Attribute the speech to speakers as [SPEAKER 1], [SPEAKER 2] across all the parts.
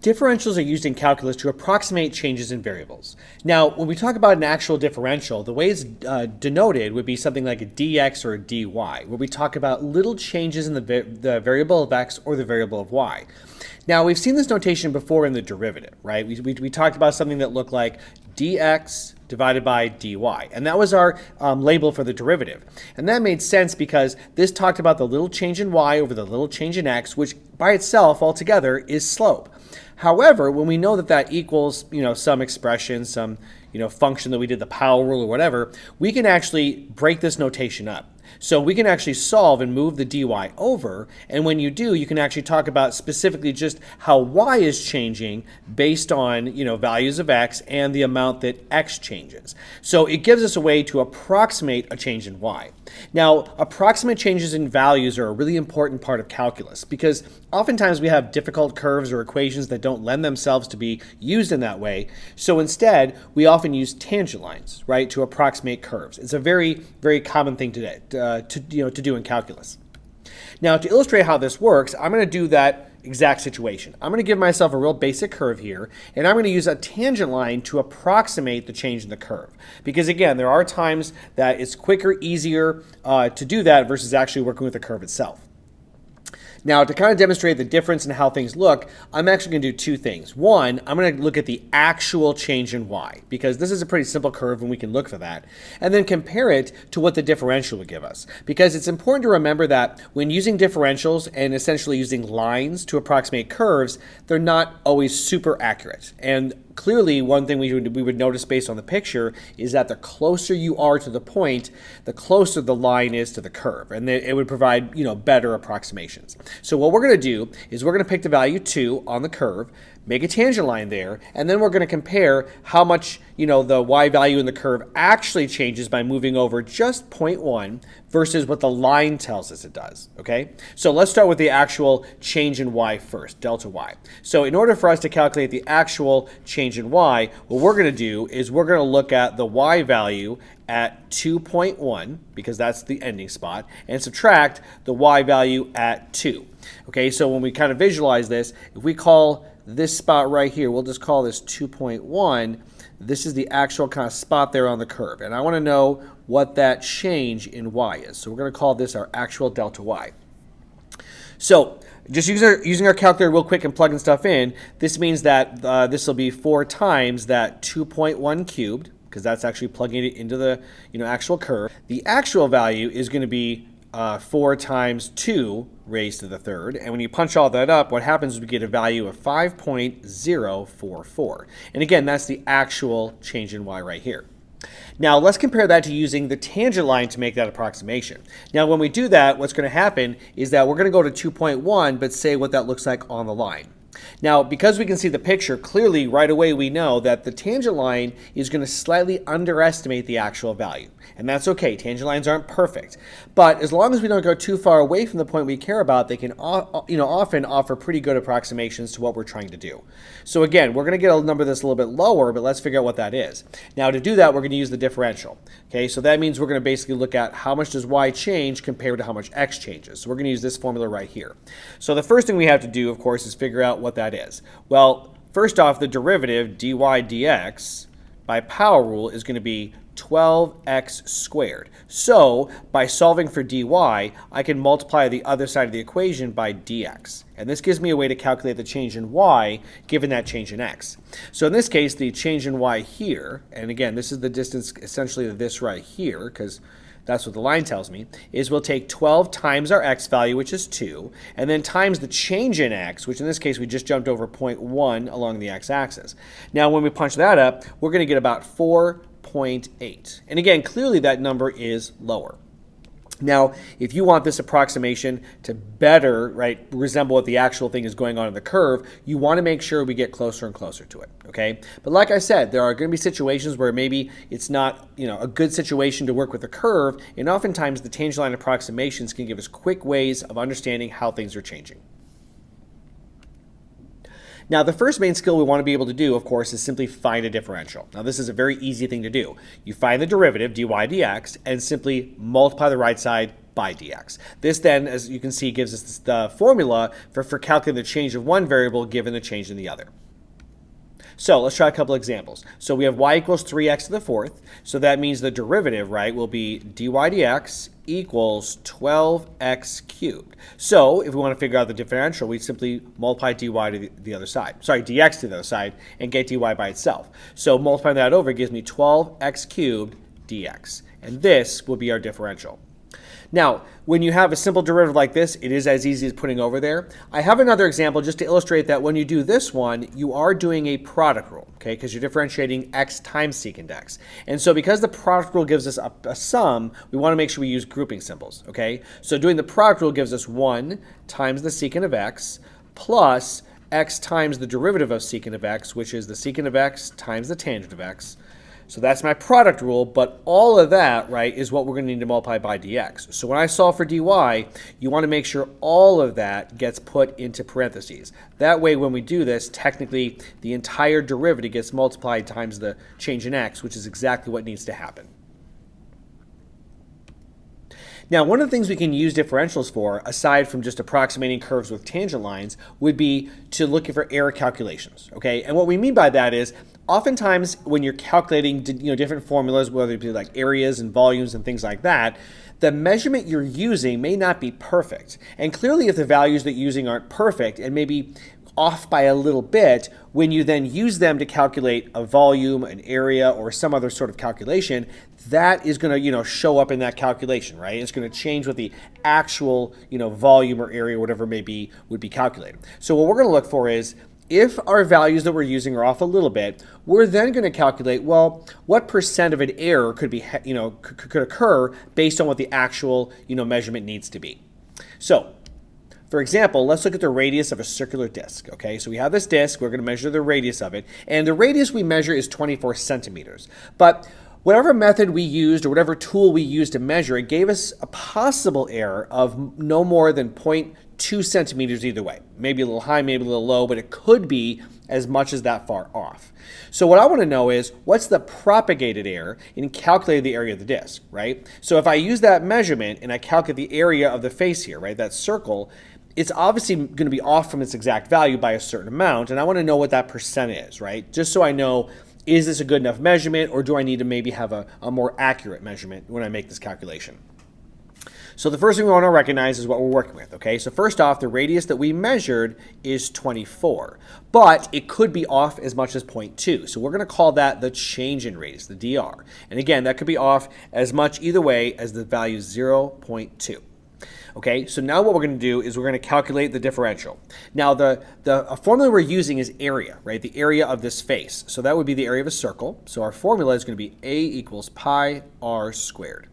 [SPEAKER 1] Differentials are used in calculus to approximate changes in variables. Now, when we talk about an actual differential, the way it's denoted would be something like a dx or a dy, where we talk about little changes in the variable of x or the variable of y. Now, we've seen this notation before in the derivative, right? We talked about something that looked like dx divided by dy, and that was our label for the derivative. And that made sense because this talked about the little change in y over the little change in x, which by itself altogether is slope. However, when we know that that equals, some expression, some, function that we did the power rule or whatever, we can actually break this notation up. So we can actually solve and move the dy over, and when you do, you can actually talk about specifically just how y is changing based on, values of x and the amount that x changes. So it gives us a way to approximate a change in y. Now, approximate changes in values are a really important part of calculus because oftentimes we have difficult curves or equations that don't lend themselves to be used in that way. So instead, we often use tangent lines, right, to approximate curves. It's a very, very common thing to do in calculus. Now, to illustrate how this works, I'm going to do that exact situation. I'm going to give myself a real basic curve here, and I'm going to use a tangent line to approximate the change in the curve. Because again, there are times that it's quicker, easier to do that versus actually working with the curve itself. Now, to kind of demonstrate the difference in how things look, I'm actually going to do two things. One, I'm going to look at the actual change in y, because this is a pretty simple curve and we can look for that, and then compare it to what the differential would give us. Because it's important to remember that when using differentials and essentially using lines to approximate curves, they're not always super accurate. And clearly, one thing we would notice based on the picture is that the closer you are to the point, the closer the line is to the curve, and it would provide better approximations. So what we're going to do is we're going to pick the value 2 on the curve, make a tangent line there, and then we're going to compare how much the y value in the curve actually changes by moving over just 0.1 versus what the line tells us it does, okay? So let's start with the actual change in y first, delta y. So in order for us to calculate the actual change in y, what we're going to do is we're going to look at the y value at 2.1, because that's the ending spot, and subtract the y value at 2. Okay, so when we kind of visualize this, if we call this spot right here, we'll just call this 2.1. This is the actual kind of spot there on the curve. And I want to know what that change in y is. So we're going to call this our actual delta y. So just using our calculator real quick and plugging stuff in, this means that this will be 4 times that 2.1 cubed, because that's actually plugging it into the actual curve. The actual value is going to be 4 times 2 raised to the third. And when you punch all that up, what happens is we get a value of 5.044. And again, that's the actual change in y right here. Now, let's compare that to using the tangent line to make that approximation. Now, when we do that, what's going to happen is that we're going to go to 2.1, but say what that looks like on the line. Now, because we can see the picture, clearly right away we know that the tangent line is going to slightly underestimate the actual value. And that's okay. Tangent lines aren't perfect. But as long as we don't go too far away from the point we care about, they can often offer pretty good approximations to what we're trying to do. So again, we're going to get a number that's a little bit lower, but let's figure out what that is. Now, to do that, we're going to use the differential. Okay, so that means we're going to basically look at how much does y change compared to how much x changes. So we're going to use this formula right here. So the first thing we have to do, of course, is figure out what that is. Well, first off, the derivative dy dx by power rule is going to be 12x squared. So by solving for dy, I can multiply the other side of the equation by dx. And this gives me a way to calculate the change in y given that change in x. So in this case, the change in y here, and again, this is the distance essentially to this right here, because that's what the line tells me, is we'll take 12 times our x value, which is 2, and then times the change in x, which in this case we just jumped over 0.1 along the x-axis. Now when we punch that up, we're going to get about 4.8. And again, clearly that number is lower. Now, if you want this approximation to better, resemble what the actual thing is going on in the curve, you want to make sure we get closer and closer to it, okay? But like I said, there are going to be situations where maybe it's not, a good situation to work with the curve, and oftentimes the tangent line approximations can give us quick ways of understanding how things are changing. Now, the first main skill we want to be able to do, of course, is simply find a differential. Now, this is a very easy thing to do. You find the derivative, dy dx, and simply multiply the right side by dx. This then, as you can see, gives us the formula for calculating the change of one variable given the change in the other. So let's try a couple examples. So we have y equals 3x to the fourth. So that means the derivative, right, will be dy dx equals 12x cubed. So if we want to figure out the differential, we simply multiply dy to the other side. Sorry, dx to the other side and get dy by itself. So multiplying that over gives me 12x cubed dx. And this will be our differential. Now, when you have a simple derivative like this, it is as easy as putting over there. I have another example just to illustrate that when you do this one, you are doing a product rule, okay, because you're differentiating x times secant x. And so because the product rule gives us a sum, we want to make sure we use grouping symbols, okay? So doing the product rule gives us 1 times the secant of x plus x times the derivative of secant of x, which is the secant of x times the tangent of x. So that's my product rule, but all of that, right, is what we're going to need to multiply by dx. So when I solve for dy, you want to make sure all of that gets put into parentheses. That way, when we do this, technically, the entire derivative gets multiplied times the change in x, which is exactly what needs to happen. Now, one of the things we can use differentials for, aside from just approximating curves with tangent lines, would be to look for error calculations, okay? And what we mean by that is, oftentimes when you're calculating different formulas, whether it be like areas and volumes and things like that, the measurement you're using may not be perfect. And clearly, if the values that you're using aren't perfect and maybe off by a little bit, when you then use them to calculate a volume, an area, or some other sort of calculation, that is going to show up in that calculation, right? It's going to change what the actual volume or area, whatever it may be, would be calculated. So what we're going to look for is, if our values that we're using are off a little bit, we're then going to calculate, well, what percent of an error could be, could occur based on what the actual, measurement needs to be. So, for example, let's look at the radius of a circular disc, okay? So we have this disc, we're going to measure the radius of it, and the radius we measure is 24 centimeters. But whatever method we used or whatever tool we used to measure, it gave us a possible error of no more than 0.2 centimeters either way. Maybe a little high, maybe a little low, but it could be as much as that far off. So what I want to know is, what's the propagated error in calculating the area of the disc, right? So if I use that measurement and I calculate the area of the face here, right, that circle, it's obviously going to be off from its exact value by a certain amount, and I want to know what that percent is, right? Just so I know, is this a good enough measurement, or do I need to maybe have a more accurate measurement when I make this calculation? So the first thing we want to recognize is what we're working with, okay? So first off, the radius that we measured is 24, but it could be off as much as 0.2. So we're going to call that the change in radius, the dr. And again, that could be off as much either way as the value 0.2. Okay, so now what we're going to do is we're going to calculate the differential. Now, the formula we're using is area, right? The area of this face. So that would be the area of a circle. So our formula is going to be A equals pi r squared.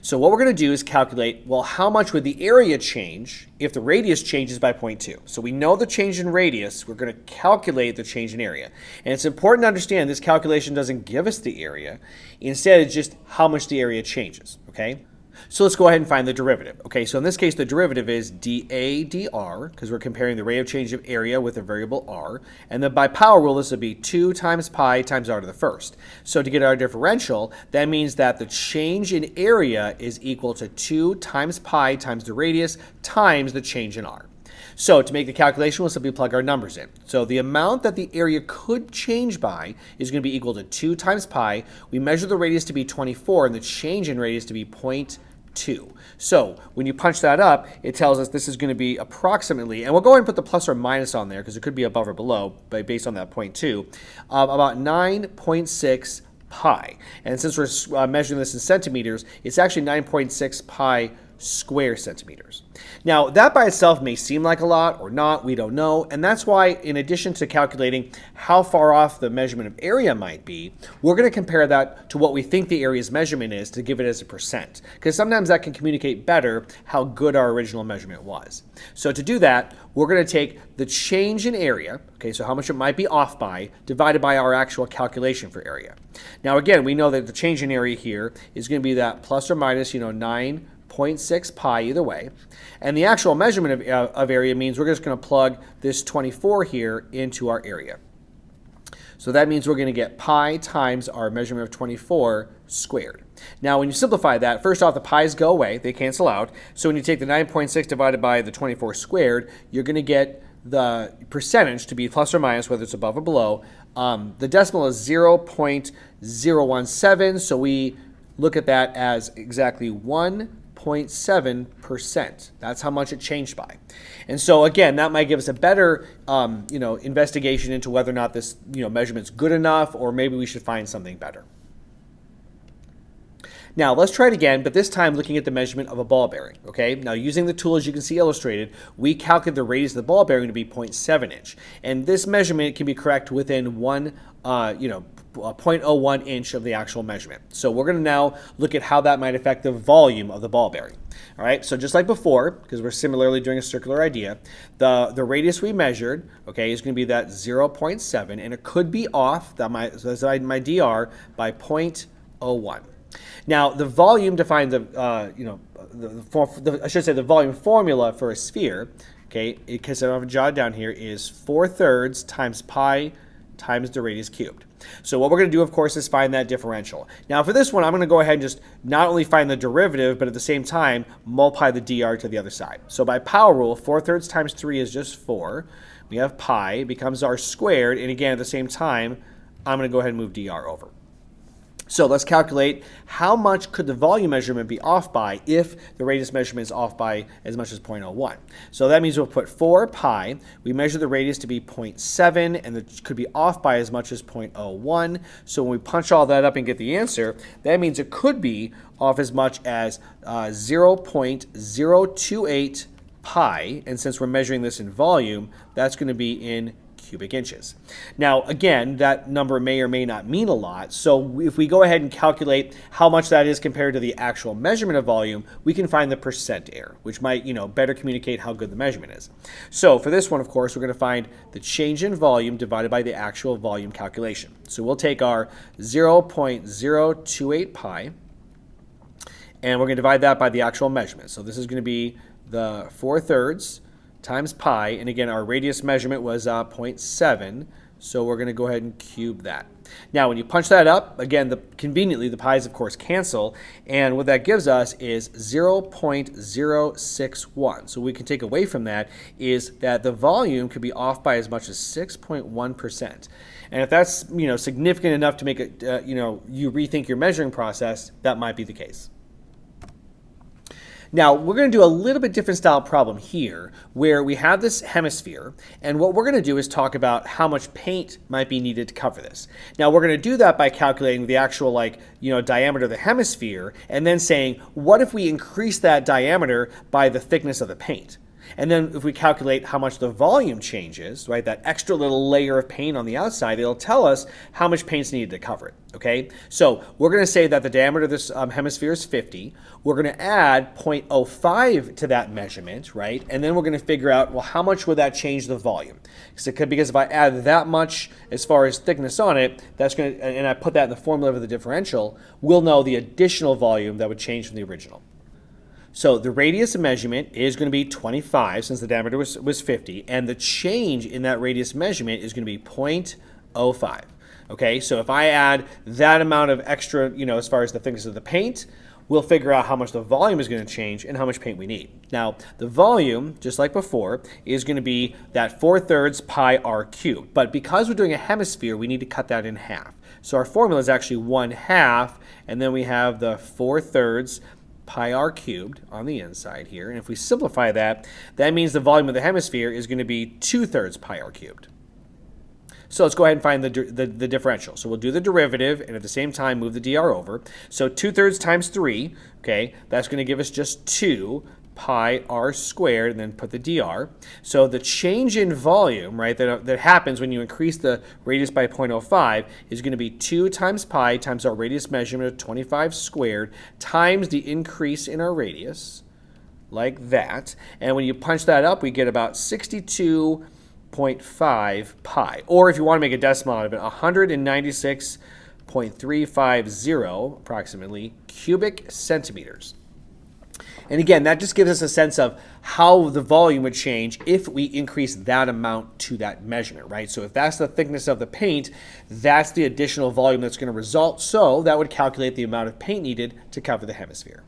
[SPEAKER 1] So what we're going to do is calculate, well, how much would the area change if the radius changes by 0.2? So we know the change in radius. We're going to calculate the change in area. And it's important to understand this calculation doesn't give us the area. Instead, it's just how much the area changes, okay? So let's go ahead and find the derivative. Okay, so in this case, the derivative is dA dr, because we're comparing the rate of change of area with a variable r. And then by power rule, this would be 2 times pi times r to the first. So to get our differential, that means that the change in area is equal to 2 times pi times the radius times the change in r. So to make the calculation, we'll simply plug our numbers in. So the amount that the area could change by is going to be equal to 2 times pi. We measure the radius to be 24 and the change in radius to be 0.2. So when you punch that up, it tells us this is going to be approximately, and we'll go ahead and put the plus or minus on there because it could be above or below based on that 0.2, about 9.6 pi. And since we're measuring this in centimeters, it's actually 9.6 pi square centimeters. Now, that by itself may seem like a lot or not, we don't know, and that's why in addition to calculating how far off the measurement of area might be, we're going to compare that to what we think the area's measurement is to give it as a percent, because sometimes that can communicate better how good our original measurement was. So to do that, we're going to take the change in area, okay, so how much it might be off by, divided by our actual calculation for area. Now again, we know that the change in area here is going to be that plus or minus, 9.6 pi either way. And the actual measurement of area means we're just going to plug this 24 here into our area. So that means we're going to get pi times our measurement of 24 squared. Now, when you simplify that, first off, the pi's go away. They cancel out. So when you take the 9.6 divided by the 24 squared, you're going to get the percentage to be plus or minus, whether it's above or below. The decimal is 0.017, so we look at that as exactly 1.7%. That's how much it changed by. And so again, that might give us a better investigation into whether or not this measurement's good enough, or maybe we should find something better. Now, let's try it again, but this time looking at the measurement of a ball bearing, okay? Now, using the tool, as you can see illustrated, we calculate the radius of the ball bearing to be 0.7 inch. And this measurement can be correct within 0.01 inch of the actual measurement. So we're going to now look at how that might affect the volume of the ball bearing. All right, so just like before, because we're similarly doing a circular idea, the radius we measured, okay, is going to be that 0.7, and it could be off, my DR, by 0.01. Now, the volume defines the volume formula for a sphere, okay, because I have it jotted down here, is 4/3 times pi times the radius cubed. So what we're going to do, of course, is find that differential. Now, for this one, I'm going to go ahead and just not only find the derivative, but at the same time, multiply the dr to the other side. So by power rule, 4/3 times 3 is just 4. We have pi, it becomes r squared, and again, at the same time, I'm going to go ahead and move dr over. So let's calculate how much could the volume measurement be off by if the radius measurement is off by as much as 0.01. So that means we'll put 4 pi. We measure the radius to be 0.7, and it could be off by as much as 0.01. So when we punch all that up and get the answer, that means it could be off as much as 0.028 pi. And since we're measuring this in volume, that's going to be in cubic inches. Now, again, that number may or may not mean a lot. So if we go ahead and calculate how much that is compared to the actual measurement of volume, we can find the percent error, which might, better communicate how good the measurement is. So for this one, of course, we're going to find the change in volume divided by the actual volume calculation. So we'll take our 0.028 pi, and we're going to divide that by the actual measurement. So this is going to be the 4/3 times pi, and again, our radius measurement was 0.7, so we're going to go ahead and cube that. Now, when you punch that up, again, conveniently, the pi's, of course, cancel, and what that gives us is 0.061. So we can take away from that is that the volume could be off by as much as 6.1%. And if that's, significant enough to make it, you rethink your measuring process, that might be the case. Now, we're going to do a little bit different style problem here where we have this hemisphere, and what we're going to do is talk about how much paint might be needed to cover this. Now, we're going to do that by calculating the actual diameter of the hemisphere and then saying, what if we increase that diameter by the thickness of the paint? And then if we calculate how much the volume changes, right, that extra little layer of paint on the outside, it'll tell us how much paint's needed to cover it, okay? So we're going to say that the diameter of this hemisphere is 50. We're going to add 0.05 to that measurement, right? And then we're going to figure out, well, how much would that change the volume? Because if I add that much as far as thickness on it, that's going to, and I put that in the formula for the differential, we'll know the additional volume that would change from the original. So the radius measurement is going to be 25 since the diameter was 50, and the change in that radius measurement is going to be 0.05. Okay, so if I add that amount of extra, as far as the thickness of the paint, we'll figure out how much the volume is going to change and how much paint we need. Now, the volume, just like before, is going to be that 4/3 pi r cubed. But because we're doing a hemisphere, we need to cut that in half. So our formula is actually 1/2, and then we have the 4/3 pi r cubed on the inside here. And if we simplify that, that means the volume of the hemisphere is going to be 2/3 pi r cubed. So let's go ahead and find the differential. So we'll do the derivative and at the same time move the dr over. So 2/3 times 3, okay, that's going to give us just 2 pi r squared, and then put the dr. So the change in volume, right, that happens when you increase the radius by 0.05 is going to be 2 times pi times our radius measurement of 25 squared times the increase in our radius, like that. And when you punch that up, we get about 62.5 pi. Or if you want to make a decimal out of it, 196.350 approximately cubic centimeters. And again, that just gives us a sense of how the volume would change if we increase that amount to that measurement, right? So if that's the thickness of the paint, that's the additional volume that's going to result. So that would calculate the amount of paint needed to cover the hemisphere.